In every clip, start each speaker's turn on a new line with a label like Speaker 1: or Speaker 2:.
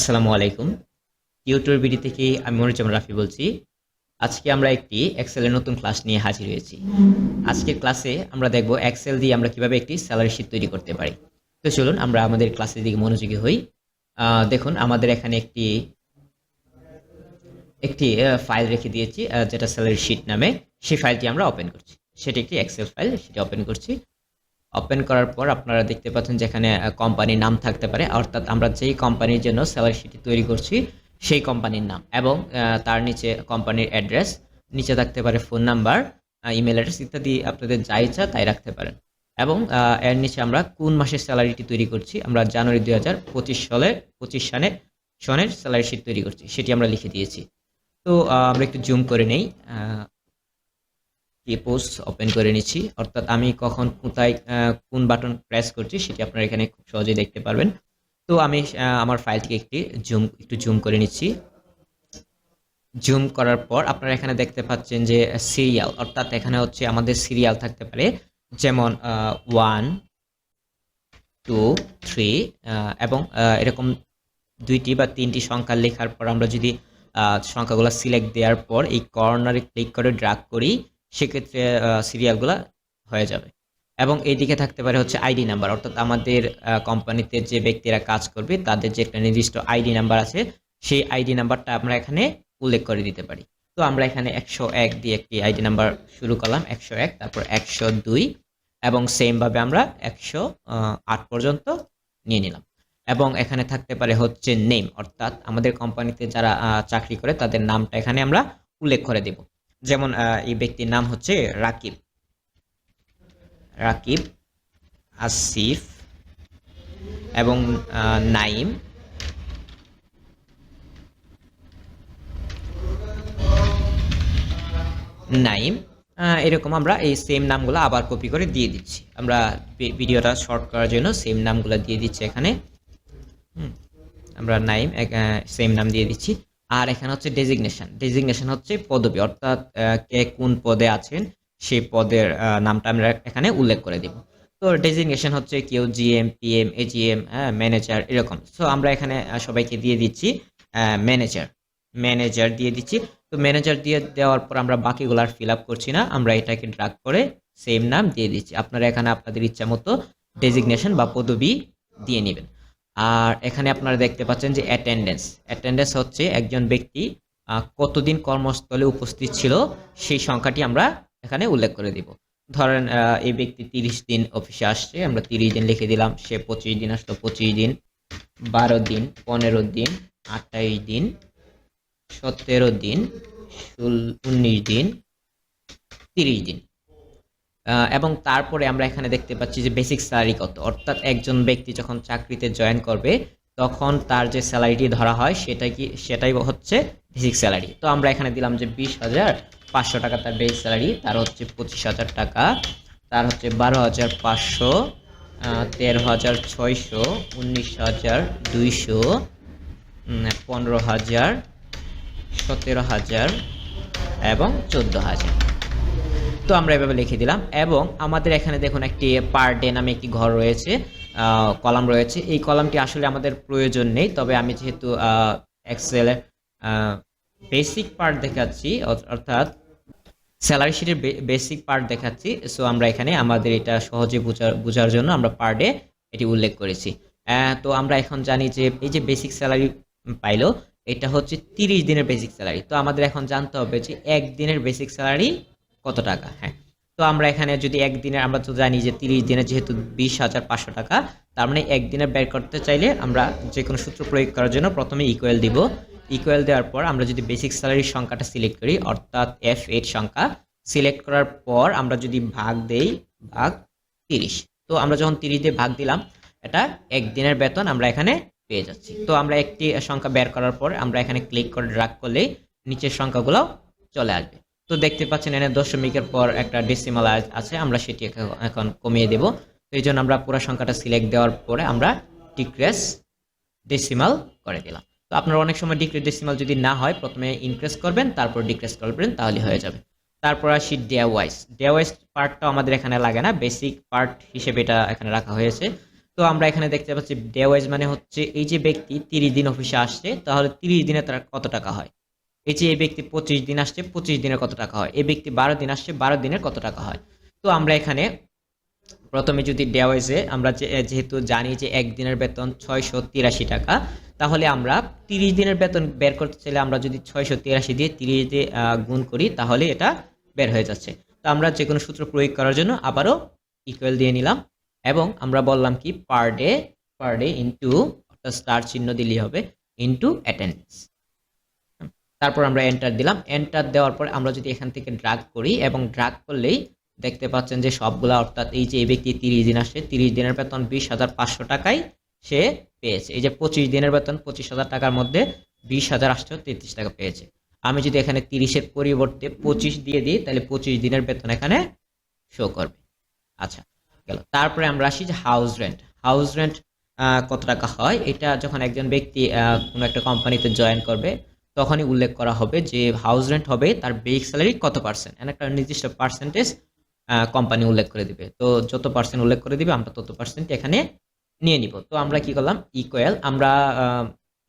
Speaker 1: আসসালামু আলাইকুম। Tutor BD থেকে আমি মনিরুজ্জামান রাফি বলছি। আজকে আমরা একটি এক্সেলের নতুন ক্লাস নিয়ে হাজির হয়েছি। আজকের ক্লাসে আমরা দেখব এক্সেল দিয়ে আমরা কিভাবে একটি স্যালারি শীট তৈরি করতে পারি। তো চলুন আমরা আমাদের ক্লাসের দিকে মনোযোগী হই। দেখুন আমাদের এখানে একটি একটি ফাইল রেখে দিয়েছি যেটা স্যালারি শীট নামে। সেই ফাইলটি আমরা ওপেন করছি। সেটি একটি এক্সেল ফাইল, সেটি ওপেন করছি। ওপেন করার পর আপনারা দেখতে পাচ্ছেন যেখানে কোম্পানির নাম থাকতে পারে, অর্থাৎ আমরা যেই কোম্পানির জন্য স্যালারি শিট তৈরি করছি সেই কোম্পানির নাম এবং তার নিচে কোম্পানির অ্যাড্রেস, নিচে থাকতে পারে ফোন নাম্বার, ইমেল অ্যাড্রেস ইত্যাদি আপনাদের যা ইচ্ছা তাই রাখতে পারেন। এবং এর নিচে আমরা কোন মাসের স্যালারিটি তৈরি করছি, আমরা জানুয়ারি 2025 সনের স্যালারি শিট তৈরি করছি, সেটি আমরা লিখে দিয়েছি। তো আমরা একটু জুম করে নেই, পোস্ট ওপেন করে নিচ্ছি, অর্থাৎ আমি কখন কোথায় কোন বাটন প্রেস করছি সেটি আপনারা এখানে খুব সহজেই দেখতে পারবেন। তো আমি আমার ফাইলটিকে একটু জুম করে নিচ্ছি। জুম করার পর আপনারা এখানে দেখতে পাচ্ছেন যে সিরিয়াল, অর্থাৎ এখানে হচ্ছে আমাদের সিরিয়াল থাকতে পারে, যেমন 1 2 3 এবং এরকম 2টি বা 3টি সংখ্যা লেখার পর আমরা যদি সংখ্যাগুলো সিলেক্ট দেওয়ার পর এই কর্নারে ক্লিক করে ড্র্যাগ করি, সেক্ষেত্রে সিরিয়ালগুলো হয়ে যাবে। এবং এইদিকে থাকতে পারে হচ্ছে আইডি নাম্বার, অর্থাৎ আমাদের কোম্পানিতে যে ব্যক্তিরা কাজ করবে তাদের যে একটা নির্দিষ্ট আইডি নাম্বার আছে, সেই আইডি নাম্বারটা আমরা এখানে উল্লেখ করে দিতে পারি। তো আমরা এখানে 101 দিয়ে একটি আইডি নাম্বার শুরু করলাম, 101, তারপর 102 এবং সেমভাবে আমরা 108 পর্যন্ত নিয়ে নিলাম। এবং এখানে থাকতে পারে হচ্ছে নেম, অর্থাৎ আমাদের কোম্পানিতে যারা চাকরি করে তাদের নামটা এখানে আমরা উল্লেখ করে দেব। যেমন এই ব্যক্তির নাম হচ্ছে রাকিব, আসিফ এবং নাইম, এরকম আমরা এই সেম নামগুলো আবার কপি করে দিয়ে দিচ্ছি। আমরা ভিডিওটা শর্ট করার জন্য সেম নামগুলো দিয়ে দিচ্ছি এখানে। আমরা নাইম সেম নাম দিয়ে দিচ্ছি। আর এখানে হচ্ছে ডেজিগনেশন হচ্ছে পদবি, অর্থাৎ কে কোন পদে আছেন সেই পদের নামটা আমরা এখানে উল্লেখ করে দিব। তো ডেজিগনেশন হচ্ছে কেউ জিএম, পিএম, এজিএম, ম্যানেজার এরকম। সো আমরা এখানে সবাইকে দিয়ে দিচ্ছি ম্যানেজার দিয়ে দিচ্ছি। তো ম্যানেজার দিয়ে দেওয়ার পর আমরা বাকিগুলো আর ফিল আপ করছি না, আমরা এটাকে ড্রাগ করে সেম নাম দিয়ে দিচ্ছি। আপনারা এখানে আপনাদের ইচ্ছা মতো ডেজিগনেশন বা পদবি দিয়ে নেবেন। আর এখানে আপনারা দেখতে পাচ্ছেন যে অ্যাটেন্ডেন্স হচ্ছে একজন ব্যক্তি কতদিন কর্মস্থলে উপস্থিত ছিল সেই সংখ্যাটি আমরা এখানে উল্লেখ করে দিব। ধরেন এই ব্যক্তি 30 দিন অফিসে আসছে, আমরা 30 দিন লিখে দিলাম। সে 25 দিন আসলো, 25 দিন, 12 দিন, 15 দিন, 28 দিন, 17 দিন, 19 দিন, 30 দিন। এবং তারপরে আমরা এখানে দেখতে পাচ্ছি যে বেসিক স্যালারি কত, অর্থাৎ একজন ব্যক্তি যখন চাকরিতে জয়েন করবে তখন তার যে স্যালারিটি ধরা হয় সেটাই হচ্ছে বেসিক স্যালারি। তো আমরা এখানে দিলাম যে 20,500 টাকা তার বেসিক স্যালারি, তার হচ্ছে 25,000 টাকা, তার হচ্ছে 12,500, 13,600, 19,200, 15,000, 17,000 এবং 14,000। তো আমরা এভাবে লিখে দিলাম। এবং আমাদের এখানে দেখুন একটি পার ডে নামে একটি ঘর রয়েছে, কলাম রয়েছে। এই কলামটি আসলে আমাদের প্রয়োজন নেই, তবে আমি যেহেতু এক্সেলের বেসিক পার্ট দেখাচ্ছি, অর্থাৎ স্যালারি শিটের বেসিক পার্ট দেখাচ্ছি, সো আমরা এখানে আমাদের এটা সহজে বোঝার জন্য আমরা পার ডে এটি উল্লেখ করেছি। তো আমরা এখন জানি যে এই যে বেসিক স্যালারি পাইলো, এটা হচ্ছে 30 দিনের বেসিক স্যালারি। তো আমাদের এখন জানতে হবে যে একদিনের বেসিক স্যালারি কত টাকা। হ্যাঁ, তো আমরা এখানে যদি একদিনের, আমরা তো জানি যে 30 দিনের যেহেতু 20,500 টাকা, তার মানে একদিনের বের করতে চাইলে আমরা যে কোনো সূত্র প্রয়োগ করার জন্য প্রথমে ইকুয়াল দিব। ইকুয়াল দেওয়ার পর আমরা যদি বেসিক স্যালারির সংখ্যাটা সিলেক্ট করি, অর্থাৎ F8 সংখ্যা সিলেক্ট করার পর আমরা যদি ভাগ দেই, ভাগ 30। তো আমরা যখন 30 দিয়ে ভাগ দিলাম, এটা একদিনের বেতন আমরা এখানে পেয়ে যাচ্ছি। তো আমরা একটি সংখ্যা বের করার পর আমরা এখানে ক্লিক করে ড্র্যাগ করলেই নিচের সংখ্যাগুলো চলে আসবে। তো দেখতে পাচ্ছেন এখানে দশমিকের পর একটা ডেসিমাল আছে, আমরা সেটি এখন কমিয়ে দেব। তো এই জন্য আমরা পুরো সংখ্যাটা সিলেক্ট দেওয়ার পরে আমরা ডিক্রিজ ডেসিমাল করে দিলাম। তো আপনার অনেক সময় ডিক্রিজ ডেসিমাল যদি না হয়, প্রথমে ইনক্রিজ করবেন, তারপর ডিক্রিজ করবেন, তাহলে হয়ে যাবে। তারপর আসি ডে ওয়াইজ পার্টটাও আমাদের এখানে লাগে না, বেসিক পার্ট হিসেবে এটা এখানে রাখা হয়েছে। তো আমরা এখানে দেখতে পাচ্ছি ডে ওয়াইজ মানে হচ্ছে এই যে ব্যক্তি 30 দিন অফিসে আসছে, তাহলে 30 দিনে তার কত টাকা হয়। এই যে এই ব্যক্তি 25 দিন আসছে, 25 দিনের কত টাকা হয়। এই ব্যক্তি 12 দিন আসছে, 12 দিনের কত টাকা হয়। তো আমরা এখানে প্রথমে যদি ডে ওয়াইজে আমরা যেহেতু জানি যে একদিনের বেতন 683 টাকা, তাহলে আমরা 30 দিনের বেতন বের করতে চাইলে আমরা যদি 683 দিয়ে 30 দিয়ে গুণ করি, তাহলে এটা বের হয়ে যাচ্ছে। তো আমরা যে কোনো সূত্র প্রয়োগ করার জন্য আবারও ইকুয়াল দিয়ে নিলাম, এবং আমরা বললাম কি পার ডে ইন্টু, অর্থাৎ স্টার চিহ্ন দিলেই হবে, ইন্টু অ্যাটেন্ডেন্স। তারপর আমরা এন্টার দিলাম। এন্টার দেওয়ার পর আমরা যদি এখান থেকে ড্রাগ করি, এবং ড্রাগ করলেই দেখতে পাচ্ছেন যে সবগুলা, অর্থাৎ এই যে এই ব্যক্তি 30 দিন আসছে, 30 দিনের বেতন 20,500 টাকায় সে পেয়েছে। এই যে 25 দিনের বেতন 25,000 টাকার মধ্যে 20,833 টাকা পেয়েছে। আমি যদি এখানে 30-এর পরিবর্তে 25 দিয়ে দিই, তাহলে 25 দিনের বেতন এখানে শো করবে। আচ্ছা, গেল। তারপরে আমরা আসি যে হাউস রেন্ট। হাউস রেন্ট কত টাকা হয়, এটা যখন একজন ব্যক্তি কোনো একটা কোম্পানিতে জয়েন করবে, তখনই উল্লেখ করা হবে যে হাউস রেন্ট হবে তার বেসিক স্যালারি কত পার্সেন্ট, একটা নির্দিষ্ট পার্সেন্টেজ কোম্পানি উল্লেখ করে দিবে। তো যত পার্সেন্ট উল্লেখ করে দিবে, আমরা তত পার্সেন্ট এখানে নিয়ে নিব। তো আমরা কি করলাম, ইকুয়াল, আমরা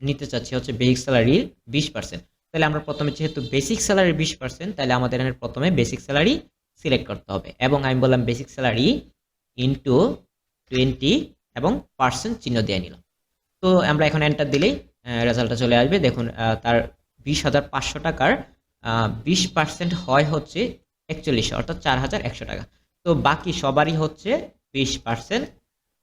Speaker 1: নিতে চাচ্ছি হচ্ছে বেসিক স্যালারির 20%। তাহলে আমরা প্রথমে যেহেতু বেসিক স্যালারির 20%, তাহলে আমাদের এখানে প্রথমে বেসিক স্যালারি সিলেক্ট করতে হবে, এবং আমি বললাম বেসিক স্যালারি ইন্টু 20 এবং পার্সেন্ট চিহ্ন দিয়ে নিলাম। তো আমরা এখন এন্টার দিলেই রেজাল্টটা চলে আসবে। দেখুন তার 20,500 টাকার 20% হয় হচ্ছে 41, অর্থাৎ 4,100 টাকা। তো বাকি সবারই হচ্ছে 20%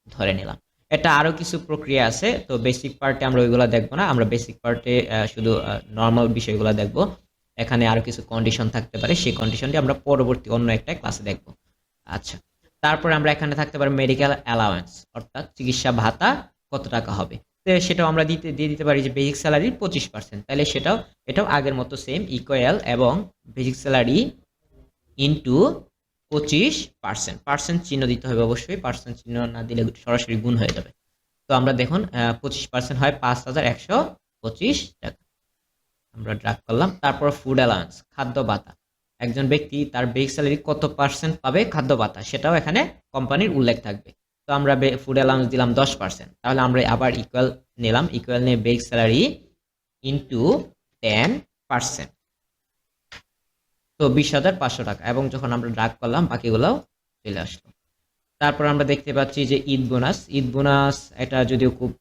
Speaker 1: ধরে নিলাম। এটা আরও কিছু প্রক্রিয়া আছে, তো বেসিক পার্টে আমরা ওইগুলো দেখবো না, আমরা বেসিক পার্টে শুধু নর্মাল বিষয়গুলো দেখব। এখানে আরও কিছু কন্ডিশন থাকতে পারে, সেই কন্ডিশনটি আমরা পরবর্তী অন্য একটা ক্লাসে দেখব। আচ্ছা, তারপরে আমরা এখানে থাকতে পারি মেডিকেল অ্যালাওয়েন্স, অর্থাৎ চিকিৎসা ভাতা কত টাকা হবে। তো সেটাও আমরা দিয়ে দিতে পারি যে বেসিক স্যালারির 25%, তাহলে এটাও আগের মতো সেম ইকুয়াল, এবং বেসিক স্যালারি ইন্টু 25%, চিহ্ন দিতে হবে অবশ্যই, পার্সেন্ট চিহ্ন না দিলে সরাসরি গুণ হয়ে যাবে। তো আমরা দেখুন 25% হয় 5,125 টাকা। আমরা ড্রাগ করলাম। তারপর ফুড অ্যালাউন্স, খাদ্য ভাতা, একজন ব্যক্তি তার বেসিক স্যালারি কত পার্সেন্ট পাবে খাদ্য ভাতা, সেটাও এখানে কোম্পানির উল্লেখ থাকবে। তো আমরা ফুড অ্যালাউন্স দিলাম 10%, তাহলে আমরা আবার ইকুয়াল নিলাম, ইকুয়াল নিয়ে বেসিক স্যালারি ইন্টু 10%, তো 20,500 টাকা, এবং যখন আমরা ড্রাগ করলাম বাকিগুলোও চলে আসলো। তারপর আমরা দেখতে পাচ্ছি যে ঈদ বোনাস এটা যদিও খুব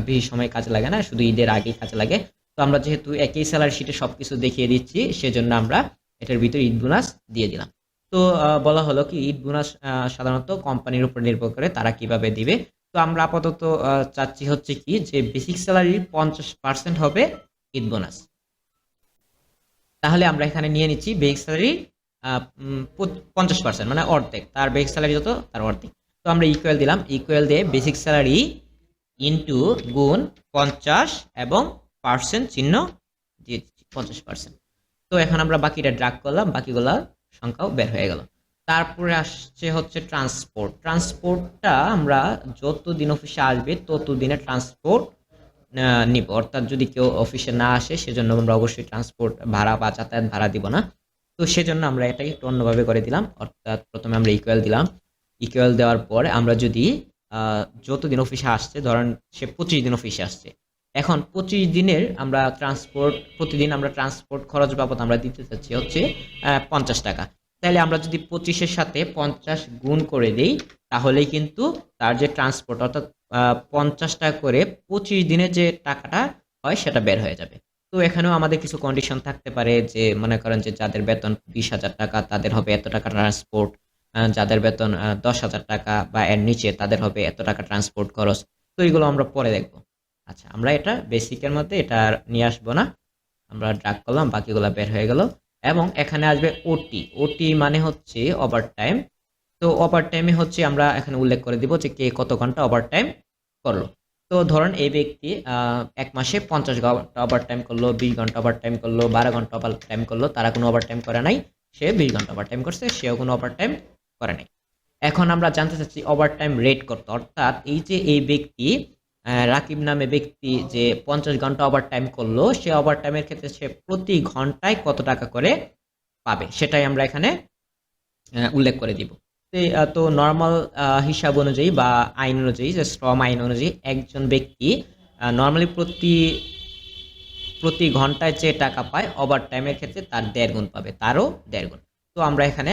Speaker 1: বেশি সময় কাজে লাগে না, শুধু ঈদের আগেই কাজে লাগে। তো আমরা যেহেতু একই স্যালারি শিটে সবকিছু দেখিয়ে দিচ্ছি, সেজন্য আমরা এটার ভিতরে ঈদ বোনাস দিয়ে দিলাম। তো বলা হলো কি ঈদ বোনাস সাধারণত কোম্পানির উপর নির্ভর করে তারা কিভাবে দিবে। তো আমরা আপাতত চাচ্ছি হচ্ছে কি যে বেসিক স্যালারির 50% হবে ঈদ বোনাস। তাহলে আমরা এখানে নিয়ে নিচ্ছি বেসিক স্যালারি 50%, মানে অর্ধেক, তার বেসিক স্যালারি যত তার অর্ধেক। তো আমরা ইকুয়াল দিলাম, ইকুয়াল দিয়ে বেসিক স্যালারি ইন্টু গুণ 50 এবং পার্সেন্ট চিহ্ন দিয়ে দিচ্ছি 50%। তো এখন আমরা বাকিটা ড্রাগ করলাম, বাকিগুলা সংখ্যাও বের হয়ে গেল। তারপরে আসছে হচ্ছে ট্রান্সপোর্টটা আমরা যত দিন অফিসে আসবে তত দিনে ট্রান্সপোর্ট নিব, অর্থাৎ যদি কেউ অফিসে না আসে সেজন্য আমরা অবশ্যই ট্রান্সপোর্ট ভাড়া বা যাতায়াত ভাড়া দিব না। তো সেজন্য আমরা এটাকে একটু অন্যভাবে করে দিলাম, অর্থাৎ প্রথমে আমরা ইকুয়াল দিলাম, ইকুয়াল দেওয়ার পর আমরা যদি যতদিন অফিসে আসছে, ধরেন সে 25 দিন অফিসে আসছে, এখন 25 দিনের আমরা প্রতিদিন আমরা ট্রান্সপোর্ট খরচ বাবদ আমরা দিতে চাচ্ছি হচ্ছে 50 টাকা। তাহলে আমরা যদি 25-এর সাথে 50 গুণ করে দিই, তাহলেই কিন্তু তার যে ট্রান্সপোর্ট, অর্থাৎ 50 টাকা করে 25 দিনের যে টাকাটা হয় সেটা বের হয়ে যাবে। তো এখানেও আমাদের কিছু কন্ডিশন থাকতে পারে, যে মনে করেন যে যাদের বেতন 20,000 টাকা তাদের হবে এত টাকা ট্রান্সপোর্ট, যাদের বেতন 10,000 টাকা বা এর নিচে তাদের হবে এত টাকা ট্রান্সপোর্ট খরচ। তো এগুলো আমরা পরে দেখব। আচ্ছা, আমরা এটা বেসিকের মধ্যে এটা নিয়ে আসবো না, আমরা ড্রাগ করলাম, বাকিগুলো বের হয়ে গেল। এবং এখানে আসবে ওটি মানে হচ্ছে ওভার টাইম। তো ওভার টাইমে হচ্ছে আমরা এখানে উল্লেখ করে দিব যে কে কত ঘন্টা ওভার টাইম করলো। তো ধরুন এই ব্যক্তি 1 মাসে 50 ঘন্টা ওভার টাইম করলো, 20 ঘন্টা ওভার টাইম করলো, 12 ঘন্টা ওভার টাইম করলো, তারা কোনো ওভার টাইম করে নাই, সে 20 ঘন্টা ওভার টাইম করছে, সেও কোনো ওভার টাইম করে নাই। এখন আমরা জানতে চাচ্ছি ওভার টাইম রেট কত, অর্থাৎ এই যে এই ব্যক্তি রাকিব নামে ব্যক্তি যে 50 ঘন্টা ওভার টাইম করলো, সে ওভার টাইমের ক্ষেত্রে সে প্রতি ঘন্টায় কত টাকা করে পাবে, সেটাই আমরা এখানে উল্লেখ করে দিব। তো ক্ষেত্রে তো নর্মাল হিসাব অনুযায়ী বা আইন অনুযায়ী, যে শ্রম আইন অনুযায়ী একজন ব্যক্তি নর্মালি প্রতি প্রতি ঘন্টায় যে টাকা পায় ওভার টাইমের ক্ষেত্রে তার 1.5 গুণ পাবে, তারও 1.5 গুণ। তো আমরা এখানে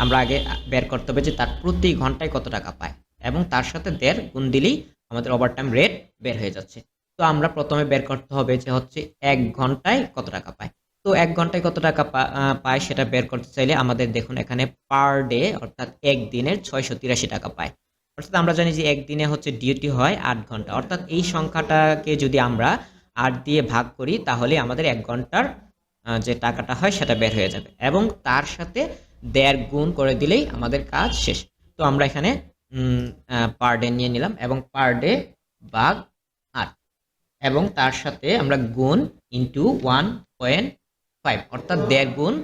Speaker 1: আমরা আগে বের করতে হবে যে তার প্রতি ঘন্টায় কত টাকা পায়, এবং তার সাথে 1.5 গুণ দিলেই আমাদের ওভার টাইম রেট বের হয়ে যাচ্ছে। তো আমরা প্রথমে বের করতে হবে যে হচ্ছে 1 ঘন্টায় কত টাকা পায়। তো 1 ঘন্টায় কত টাকা পায় সেটা বের করতে চাইলে আমাদের দেখুন এখানে পার ডে অর্থাৎ একদিনের 683 টাকা পায়। অর্থাৎ আমরা জানি যে একদিনে হচ্ছে ডিউটি হয় 8 ঘন্টা, অর্থাৎ এই সংখ্যাটাকে যদি আমরা 8 দিয়ে ভাগ করি তাহলে আমাদের 1 ঘন্টার যে টাকাটা হয় সেটা বের হয়ে যাবে, এবং তার সাথে 1.5 গুণ করে দিলেই আমাদের কাজ শেষ। তো আমরা এখানে পার ডে নিয়ে নিলাম এবং পার ডে ভাগ 8, এবং তার সাথে আমরা গুণ ইন্টু 1.5 অর্থাৎ 1.5 গুণ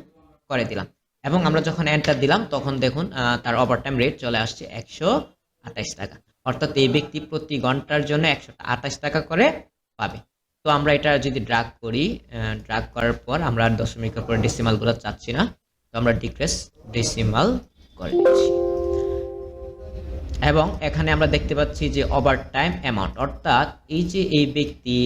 Speaker 1: করে দিলাম, এবং আমরা যখন এন্টার দিলাম তখন দেখুন তার ওভারটাইম রেট চলে আসছে 128 টাকা। অর্থাৎ এই ব্যক্তি প্রতি ঘন্টার জন্য 128 টাকা করে পাবে। তো আমরা এটা যদি ড্রাগ করি, ড্রাগ করার পর আমরা আর দশমিকের পরে ডেসিমালগুলো চাচ্ছি না, তো আমরা ডিক্রিজ ডেসিমাল করে দিচ্ছি। এবং এখানে আমরা দেখতে পাচ্ছি যে ওভার টাইম অ্যামাউন্ট, অর্থাৎ এই যে এই ব্যক্তি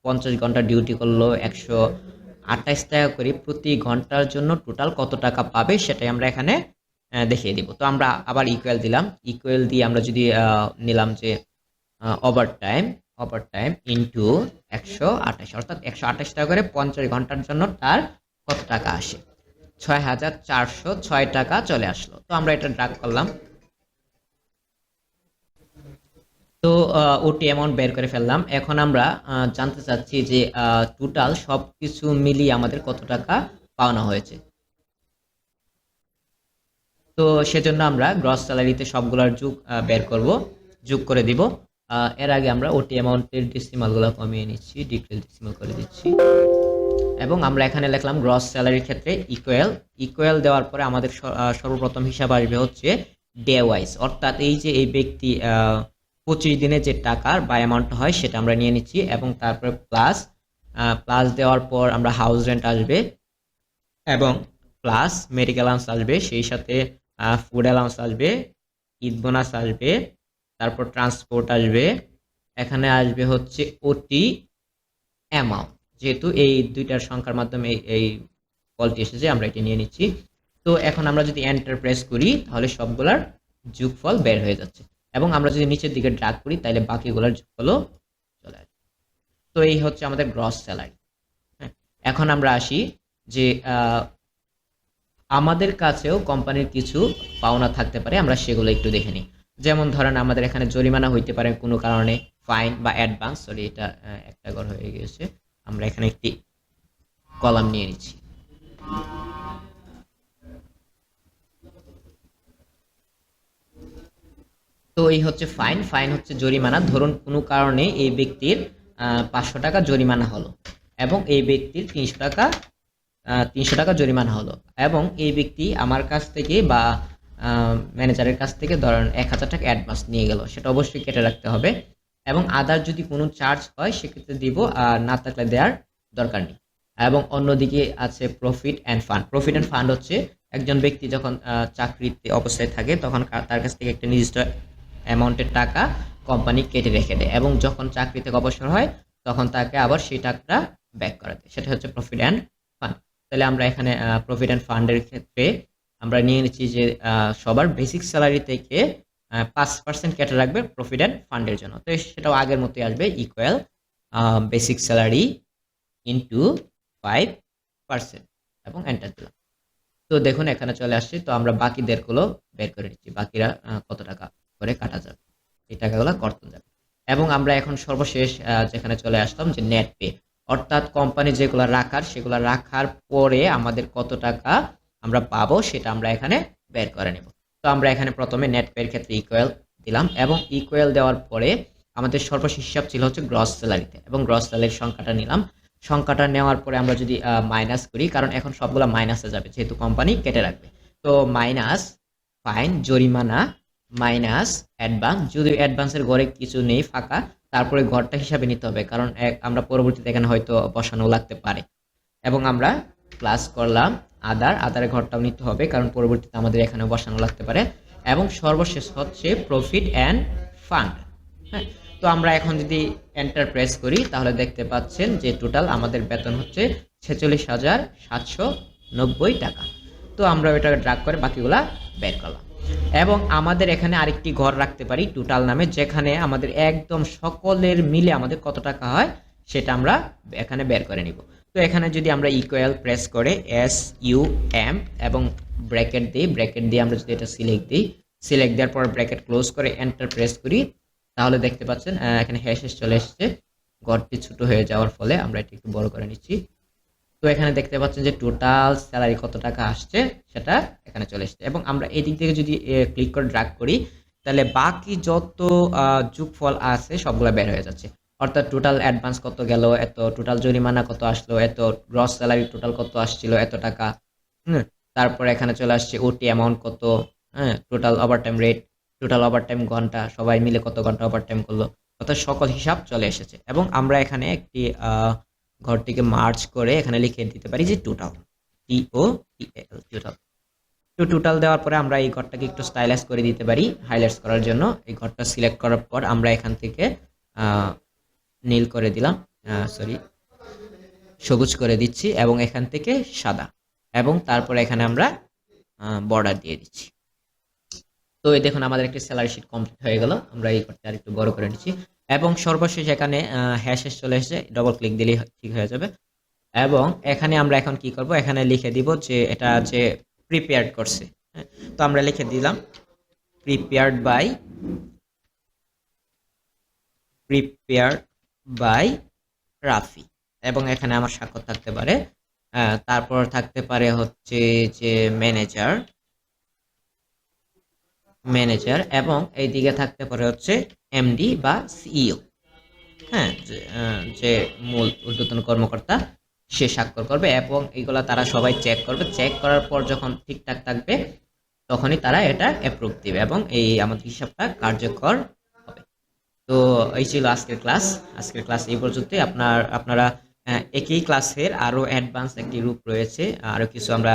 Speaker 1: 50 ঘন্টা ডিউটি করলো 128 টাকা করে, প্রতি ঘন্টার জন্য টোটাল কত টাকা পাবে সেটাই আমরা এখানে দেখিয়ে দিব। তো আমরা আবার ইকুয়াল দিলাম, ইকুয়াল দিয়ে আমরা যদি নিলাম যে ওভার টাইম ইন্টু 128, অর্থাৎ 128 টাকা করে 50 ঘন্টার জন্য তার কত টাকা আসে, 6406 টাকা চলে আসলো। তো আমরা এটা ড্রাগ করলাম, তো ওটি অ্যামাউন্ট বের করে ফেললাম। এখন আমরা জানতে চাচ্ছি যে টোটাল সব কিছু মিলিয়ে আমাদের কত টাকা পাওনা হয়েছে। তো সেজন্য আমরা গ্রস স্যালারিতে সবগুলোর বের করব, যোগ করে দিব। এর আগে আমরা ওটি অ্যামাউন্টের ডেসিমালগুলো কমিয়ে নিচ্ছি, ডিক্রিজ ডেসিমাল করে দিচ্ছি, এবং আমরা এখানে লিখলাম গ্রস স্যালারির ক্ষেত্রে ইকুয়াল দেওয়ার পরে আমাদের সর্বপ্রথম হিসাব আসবে হচ্ছে ডে ওয়াইজ, অর্থাৎ এই যে এই ব্যক্তি 25 দিনে যে টাকার বা অ্যামাউন্ট হয় সেটা আমরা নিয়ে নিচ্ছি, এবং তারপরে প্লাস দেওয়ার পর আমরা হাউস রেন্ট আসবে, এবং প্লাস মেডিকেল অ্যালাউন্স আসবে, সেই সাথে ফুড অ্যালাউন্স আসবে, ঈদ বোনাস আসবে, তারপর ট্রান্সপোর্ট আসবে, এখানে আসবে হচ্ছে ওটি অ্যামাউন্ট। যেহেতু এই দুইটার সংখ্যার মাধ্যমে এই কলটি এসেছে আমরা এটি নিয়ে নিচ্ছি। তো এখন আমরা যদি এন্টার প্রেস করি তাহলে সবগুলার যোগফল বের হয়ে যাচ্ছে, এবং আমরা যদি নিচের দিকে ড্রাগ করি তাহলে বাকিগুলোর যোগফলও চলে আসবে। তো এই হচ্ছে আমাদের গ্রস স্যালারি। এখন আমরা আসি যে আমাদের কাছেও কোম্পানির কিছু পাওনা থাকতে পারে, আমরা সেগুলো একটু দেখে নিই। যেমন ধরেন আমাদের এখানে জরিমানা হইতে পারে কোনো কারণে, ফাইন বা অ্যাডভান্স, সরি এটা একটা ঘর হয়ে গেছে, আমরা এখানে একটি কলাম নিয়ে নিচ্ছি। তো এই হচ্ছে ফাইন হচ্ছে জরিমানা। ধরুন কোনো কারণে এই ব্যক্তির 500 টাকা জরিমানা হলো, এবং এই ব্যক্তির 300 টাকা জরিমানা হলো, এবং এই ব্যক্তি আমার কাছ থেকে বা ম্যানেজারের কাছ থেকে ধরেন 1000 টাকা অ্যাডভান্স নিয়ে গেল, সেটা অবশ্যই কেটে রাখতে হবে, এবং আদার যদি কোনো চার্জ হয় সেক্ষেত্রে দিব, আর না থাকলে দেওয়ার দরকার নেই। এবং অন্যদিকে আছে প্রফিট অ্যান্ড ফান্ড হচ্ছে একজন ব্যক্তি যখন চাকরিতে অবস্থায় থাকে তখন তার কাছ থেকে একটা নির্দিষ্ট অ্যামাউন্টের টাকা কোম্পানি কেটে রেখে দেয়, এবং যখন চাকরি থেকে অবসর হয় তখন তাকে আবার সেই টাকাটা ব্যাক করা দেয়, সেটা হচ্ছে প্রফিট অ্যান্ড ফান্ড। তাহলে আমরা এখানে প্রফিট অ্যান্ড ফান্ডের ক্ষেত্রে আমরা নিয়ে নিচ্ছি যে সবার বেসিক স্যালারি থেকে 5% কেটে রাখবে প্রফিট অ্যান্ড ফান্ডের জন্য। তো সেটাও আগের মতোই আসবে, ইকুয়াল বেসিক স্যালারি ইন্টু 5%, এবং এন্টার দিলাম। তো দেখুন এখানে চলে আসছে। তো আমরা বাকিদেরগুলো বের করে নিচ্ছি, বাকিরা কত টাকা করে কাটা যাবে, এই টাকাগুলো কর্তন যাবে। এবং আমরা এখন সর্বশেষ যেখানে চলে আসলাম যে নেট পে, অর্থাৎ কোম্পানি যেগুলো রাখার সেগুলো রাখার পরে আমাদের কত টাকা আমরা পাবো সেটা আমরা এখানে বের করে নেব। তো আমরা এখানে প্রথমে নেট পের ক্ষেত্রে ইকুয়াল দিলাম, এবং ইকুয়াল দেওয়ার পরে আমাদের সর্বশেষ হিসাব ছিল হচ্ছে গ্রস স্যালারিতে, এবং গ্রস স্যালারির সংখ্যাটা নিলাম। সংখ্যাটা নেওয়ার পরে আমরা যদি মাইনাস করি, কারণ এখন সবগুলো মাইনাসে যাবে যেহেতু কোম্পানি কেটে রাখবে, তো মাইনাস ফাইন জরিমানা মাইনাস অ্যাডভান্স, যদি অ্যাডভান্সের ঘরে কিছু নেই ফাঁকা, তারপরে ঘরটা হিসাবে নিতে হবে, কারণ আমরা পরবর্তীতে এখানে হয়তো বসানো লাগতে পারে, এবং আমরা প্লাস করলাম আদারের ঘরটাও নিতে হবে, কারণ পরবর্তীতে আমাদের এখানে বসানো লাগতে পারে। এবং সর্বশেষ হচ্ছে প্রফিট অ্যান্ড ফান্ড। হ্যাঁ, তো আমরা এখন যদি এন্টার প্রেস করি তাহলে দেখতে পাচ্ছেন যে টোটাল আমাদের বেতন হচ্ছে 46,790 টাকা। তো আমরা ওইটাকে ড্রাগ করে বাকিগুলা বের করলাম এবং আমাদের এখানে আরেকটি ঘর রাখতে পারি টোটাল নামে, যেখানে আমাদের একদম সকলের মিলে আমাদের কত টাকা হয় সেটা আমরা এখানে বের করে নিব। তো এখানে যদি আমরা ইকুয়াল প্রেস করে SUM এবং ব্র্যাকেট দিই, ব্র্যাকেট দিয়ে আমরা যদি এটা সিলেক্ট দিই, সিলেক্ট দেওয়ার পর ব্র্যাকেট ক্লোজ করে এন্টার প্রেস করি তাহলে দেখতে পাচ্ছেন এখানে হ্যাশ চলে এসেছে। ঘরটি ছোট হয়ে যাওয়ার ফলে আমরা এটা একটু বড় করে নিচ্ছি। তো এখানে দেখতে পাচ্ছেন যে টোটাল স্যালারি কত টাকা আসছে সেটা এখানে চলে এসেছে এবং আমরা এই দিক থেকে যদি ক্লিক করে ড্র্যাগ করি তাহলে বাকি যত যোগফল আছে সবগুলো বের হয়ে যাচ্ছে। অর্থাৎ টোটাল অ্যাডভান্স কত গেল, এত টোটাল জরিমানা কত আসলো, এত গ্রস স্যালারি টোটাল কত আসছিল এত টাকা। তারপর এখানে চলে আসছে ওটি অ্যামাউন্ট কত, total overtime rate, total overtime ঘন্টা, সবাই মিলে কত ঘন্টা ওভারটাইম করলো, অর্থাৎ সকল হিসাব চলে এসেছে। এবং আমরা এখানে একটি ঘরটিকে মার্জ করে এখানে লিখে দিতে পারি যে টোটাল, TOTAL, টোটাল। তো টোটাল দেওয়ার পরে আমরা এই ঘরটাকে একটু স্টাইলাইজ করে দিতে পারি হাইলাইটস করার জন্য। এই ঘরটা সিলেক্ট করার পর আমরা এখান থেকে নীল করে দিলাম, সরি সবুজ করে দিচ্ছি এবং এখান থেকে সাদা, এবং তারপরে এখানে আমরা বর্ডার দিয়ে দিচ্ছি। তো এই দেখুন আমাদের একটি স্যালারি শিট কমপ্লিট হয়ে গেল। আমরা এই ঘরটা আর একটু বড় করে নিচ্ছি এবং সর্বশেষ এখানে হ্যাশ চলে এসেছে, ডবল ক্লিক দিলেই ঠিক হয়ে যাবে। এবং এখানে আমরা এখন কি করব, এখানে লিখে দিব যে এটা যে প্রিপেয়ার্ড করছে। তো আমরা লিখে দিলাম প্রিপেয়ার্ড বাই রাফি, এবং এখানে আমার স্বাক্ষর থাকতে পারে। তারপর থাকতে পারে হচ্ছে যে ম্যানেজার এবং এইদিকে থাকতে পারে হচ্ছে MD বা CEO। হ্যাঁ, যে মূল ঊর্ধ্বতন কর্মকর্তা সে স্বাক্ষর করবে এবং এইগুলা তারা সবাই চেক করবে। চেক করার পর যখন ঠিকঠাক থাকবে তখনই তারা এটা অ্যাপ্রুভ দিবে এবং এই আমাদের হিসাবটা কার্যকর হবে। তো এই ছিল আজকের ক্লাস এই পর্যন্তই। আপনারা একই ক্লাসের আরো অ্যাডভান্স একটি রূপ রয়েছে, আরো কিছু আমরা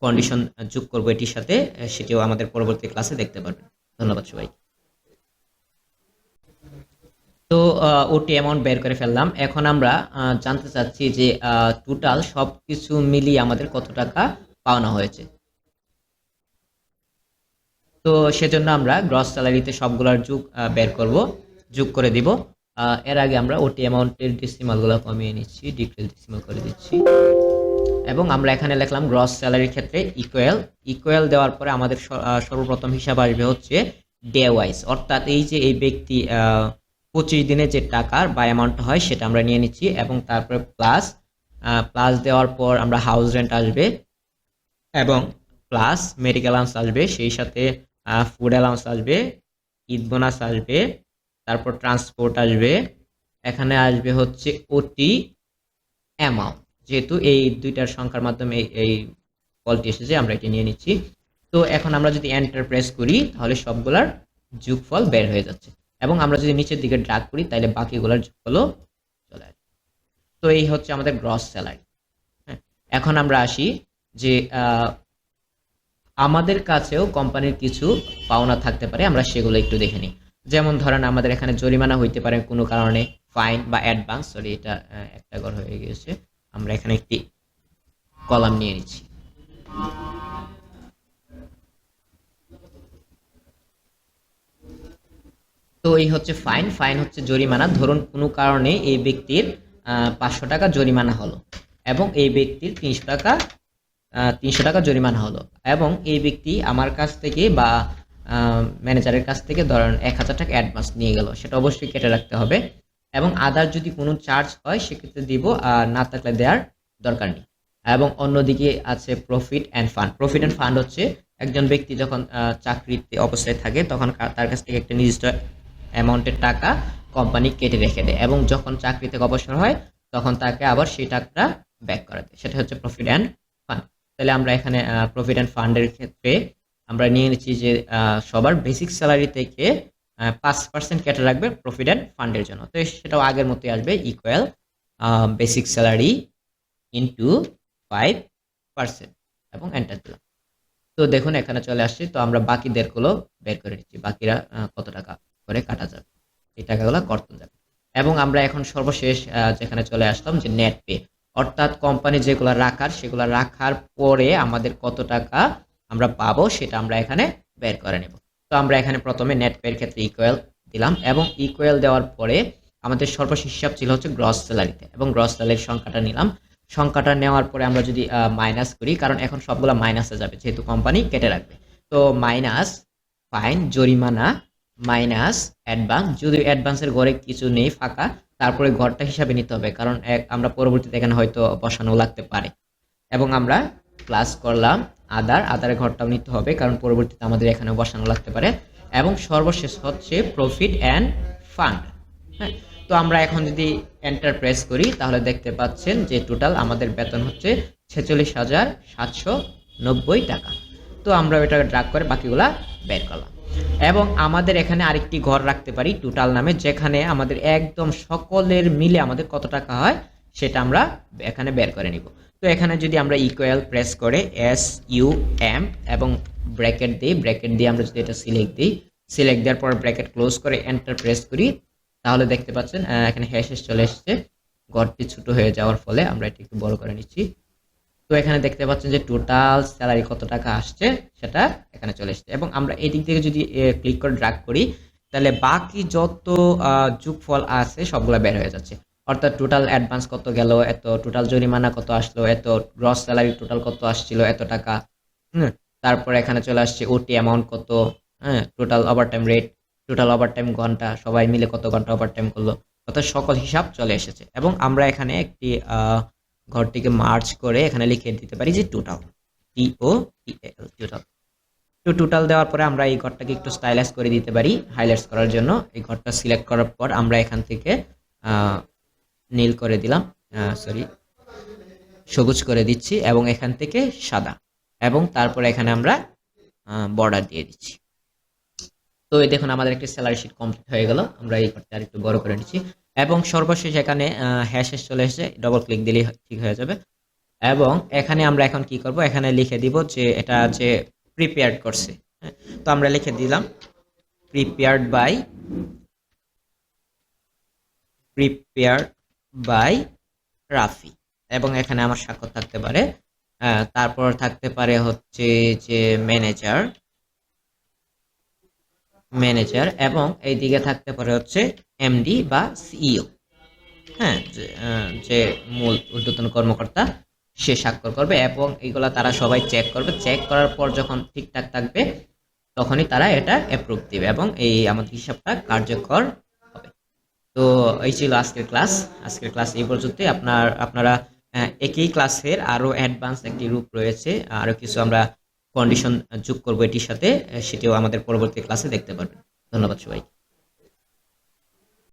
Speaker 1: কন্ডিশন যোগ করবো এটির সাথে, সেটিও আমাদের পরবর্তী ক্লাসে দেখতে পারবেন। ধন্যবাদ সবাই। তো ওটি অ্যামাউন্ট বের করে ফেললাম। এখন আমরা জানতে চাচ্ছি যে টোটাল সবকিছু মিলিয়ে আমাদের কত টাকা পাওনা হয়েছে। তো সেজন্য আমরা গ্রস স্যালারিতে সবগুলোর বের করব, যোগ করে দিব। এর আগে আমরা ওটি অ্যামাউন্টের ডেসিমালগুলো কমিয়ে নিচ্ছি, ডিটেল ডেসিমাল করে দিচ্ছি এবং আমরা এখানে লিখলাম গ্রস স্যালারির ক্ষেত্রে ইকুয়াল দেওয়ার পরে আমাদের সর্বপ্রথম হিসাব আসবে হচ্ছে ডে ওয়াইজ, অর্থাৎ এই যে এই ব্যক্তি 25 দিনে যে টাকার বা অ্যামাউন্ট হয় সেটা আমরা নিয়ে নিচ্ছি এবং তারপরে প্লাস দেওয়ার পর আমরা হাউস রেন্ট আসবে এবং প্লাস মেডিকেল অ্যালাউন্স আসবে, সেই সাথে ফুড অ্যালাউন্স আসবে, ঈদ বোনাস আসবে, তারপর ট্রান্সপোর্ট আসবে, এখানে আসবে হচ্ছে ওটি অ্যামাউন্ট। যেহেতু এই দুইটার সংখ্যার মাধ্যমে এই কলটি এসেছে আমরা এটি নিয়ে নিচ্ছি। তো এখন আমরা যদি এন্টার প্রেস করি তাহলে সবগুলার যোগফল বের হয়ে যাচ্ছে এবং আমরা যদি নিচের দিকে ড্র্যাগ করি তাহলে বাকিগুলোর যোগফলও চলে আসবে। তো এই হচ্ছে আমাদের গ্রস স্যালারি। হ্যাঁ, এখন আমরা আসি যে আমাদের কাছেও কোম্পানির কিছু পাওনা থাকতে পারে, আমরা সেগুলো একটু দেখে নিই। যেমন ধরেন আমাদের এখানে জরিমানা হইতে পারে কোনো কারণে, ফাইন বা অ্যাডভান্স, সরি এটা একটা ঘর হয়ে গিয়েছে, আমরা এখানে একটি কলাম নিয়ে নিচ্ছি। তো এই হচ্ছে ফাইন হচ্ছে জরিমানা। ধরুন কোনো কারণে এই ব্যক্তির 500 টাকা জরিমানা হলো এবং এই ব্যক্তির 300 টাকা জরিমানা হলো এবং এই ব্যক্তি আমার কাছ থেকে বা ম্যানেজারের কাছ থেকে ধরেন 1000 টাকা অ্যাডভান্স নিয়ে গেল, সেটা অবশ্যই কেটে রাখতে হবে এবং আদার যদি কোনো চার্জ হয় সেক্ষেত্রে দিব, আর না থাকলে দেওয়ার দরকার নেই। এবং অন্যদিকে আছে প্রফিট অ্যান্ড ফান্ড হচ্ছে একজন ব্যক্তি যখন চাকরিতে অবস্থায় থাকে তখন তার কাছ থেকে একটা নির্দিষ্ট অ্যামাউন্টের টাকা কোম্পানি কেটে রেখে দেয় এবং যখন চাকরি থেকে অবসর হয় তখন তাকে আবার সেই টাকাটা ব্যাক করে দেয়, সেটা হচ্ছে প্রফিট অ্যান্ড ফান্ড। তাহলে আমরা এখানে প্রফিট অ্যান্ড ফান্ডের ক্ষেত্রে আমরা নিয়ে নিচ্ছি যে সবার বেসিক স্যালারি থেকে 5% কেটে রাখবে প্রফিট অ্যান্ড ফান্ডের জন্য। তো সেটাও আগের মতোই আসবে, ইকুয়াল বেসিক স্যালারি ইন্টু 5% এবং এন্টার দিলাম। তো দেখুন এখানে চলে আসছে। তো আমরা বাকিদেরগুলো বের করে নিচ্ছি, বাকিরা কত টাকা করে কাটা যাবে, এই টাকাগুলো কর্তন যাবে। এবং আমরা এখন সর্বশেষ যেখানে চলে আসলাম যে নেট পে, অর্থাৎ কোম্পানি যেগুলো রাখার সেগুলো রাখার পরে আমাদের কত টাকা আমরা পাবো সেটা আমরা এখানে বের করে নেব। তো আমরা এখানে প্রথমে নেট পের ক্ষেত্রে ইকুয়াল দিলাম এবং ইকুয়াল দেওয়ার পরে আমাদের সর্বশেষ হিসাব ছিল হচ্ছে গ্রস স্যালারিতে, এবং গ্রস স্যালারির সংখ্যাটা নিলাম। সংখ্যাটা নেওয়ার পরে আমরা যদি মাইনাস করি, কারণ এখন সবগুলো মাইনাসে যাবে যেহেতু কোম্পানি কেটে রাখবে। তো মাইনাস ফাইন জরিমানা মাইনাস অ্যাডভান্স, যদিও অ্যাডভান্সের ঘরে কিছু নেই ফাঁকা, তারপরে ঘরটা হিসাবে নিতে হবে, কারণ আমরা পরবর্তীতে এখানে হয়তো বসানো লাগতে পারে। এবং আমরা প্লাস করলাম আদারের ঘরটাও নিতে হবে, কারণ পরবর্তীতে আমাদের এখানে বসানো লাগতে পারে। এবং সর্বশেষ হচ্ছে প্রফিট অ্যান্ড ফান্ড। হ্যাঁ, তো আমরা এখন যদি এন্টার প্রেস করি তাহলে দেখতে পাচ্ছেন যে টোটাল আমাদের বেতন হচ্ছে 46,790 টাকা। তো আমরা এটা ড্রাগ করে বাকিগুলা বের করলাম। এবং আমাদের এখানে আরেকটি ঘর রাখতে পারি টোটাল নামে, যেখানে আমাদের একদম সকলের মিলে আমাদের কত টাকা হয় সেটা আমরা এখানে বের করে নিব। তো এখানে যদি আমরা ইকুয়াল প্রেস করে SUM এবং ব্র্যাকেট দিই, ব্র্যাকেট দিয়ে আমরা যদি এটা সিলেক্ট দিই, সিলেক্ট দেওয়ার পর ব্র্যাকেট ক্লোজ করে এন্টার প্রেস করি, তাহলে দেখতে পাচ্ছেন এখানে হ্যাশ চলে এসেছে। ঘরটি ছোট হয়ে যাওয়ার ফলে আমরা এটা একটু বড় করে নিচ্ছি। তো এখানে দেখতে পাচ্ছেন যে টোটাল স্যালারি কত টাকা আসছে সেটা এখানে চলে এসেছে। এবং আমরা এই দিক থেকে যদি ক্লিক করে ড্র্যাগ করি তাহলে বাকি যত যোগফল আছে সবগুলো বের হয়ে যাচ্ছে। অর্থাৎ টোটাল অ্যাডভান্স কত গেল এত, টোটাল জরিমানা কত আসলো এত, গ্রস স্যালারি টোটাল কত আসছিল এত টাকা। তারপর এখানে চলে আসছে ওটি অ্যামাউন্ট কত, হ্যাঁ, total overtime rate, total overtime ঘন্টা, সবাই মিলে কত ঘন্টা ওভারটাইম করলো, অর্থাৎ সকল হিসাব চলে এসেছে। এবং আমরা এখানে একটি ঘরটিকে মার্জ করে এখানে লিখে দিতে পারি যে টোটাল, টোটাল। তো টোটাল দেওয়ার পরে আমরা এই ঘরটাকে একটু স্টাইলাইজ করে দিতে পারি হাইলাইটস করার জন্য। এই ঘরটা সিলেক্ট করার পর আমরা এখান থেকে নীল করে দিলাম, সরি সবুজ করে দিচ্ছি, এবং এখান থেকে সাদা, এবং তারপরে এখানে আমরা বর্ডার দিয়ে দিচ্ছি। তো এই দেখুন আমাদের একটি স্যালারি শিট কমপ্লিট হয়ে গেল। আমরা এই ঘরটা আর একটু বড় করে নিচ্ছি। এবং সর্বশেষ এখানে হ্যাশ চলে এসেছে, ডবল ক্লিক দিলেই ঠিক হয়ে যাবে। এবং এখানে আমরা এখন কি করব, এখানে লিখে দিব যে এটা যে প্রিপেয়ার্ড করছে। তো আমরা লিখে দিলাম প্রিপেয়ার্ড বাই রাফি, এবং এখানে আমার স্বাক্ষর থাকতে পারে। তারপর থাকতে পারে হচ্ছে যে ম্যানেজার, এবং এইদিকে থাকতে পারে হচ্ছে এমডি বা সিইও, হ্যাঁ, যে মূল ঊর্ধ্বতন কর্মকর্তা সে স্বাক্ষর করবে। এবং এইগুলা তারা সবাই চেক করবে, চেক করার পর যখন ঠিকঠাক থাকবে তখনই তারা এটা অ্যাপ্রুভ দিবে এবং এই আমাদের হিসাবটা কার্যকর হবে। তো এই ছিল আজকের ক্লাস এই পর্যন্তই। আপনারা একই ক্লাসের আরো অ্যাডভান্স একটি রূপ রয়েছে, আরো কিছু আমরা কন্ডিশন যোগ করবো এটির সাথে, সেটিও আমাদের পরবর্তী ক্লাসে দেখতে পারবেন। ধন্যবাদ সবাই।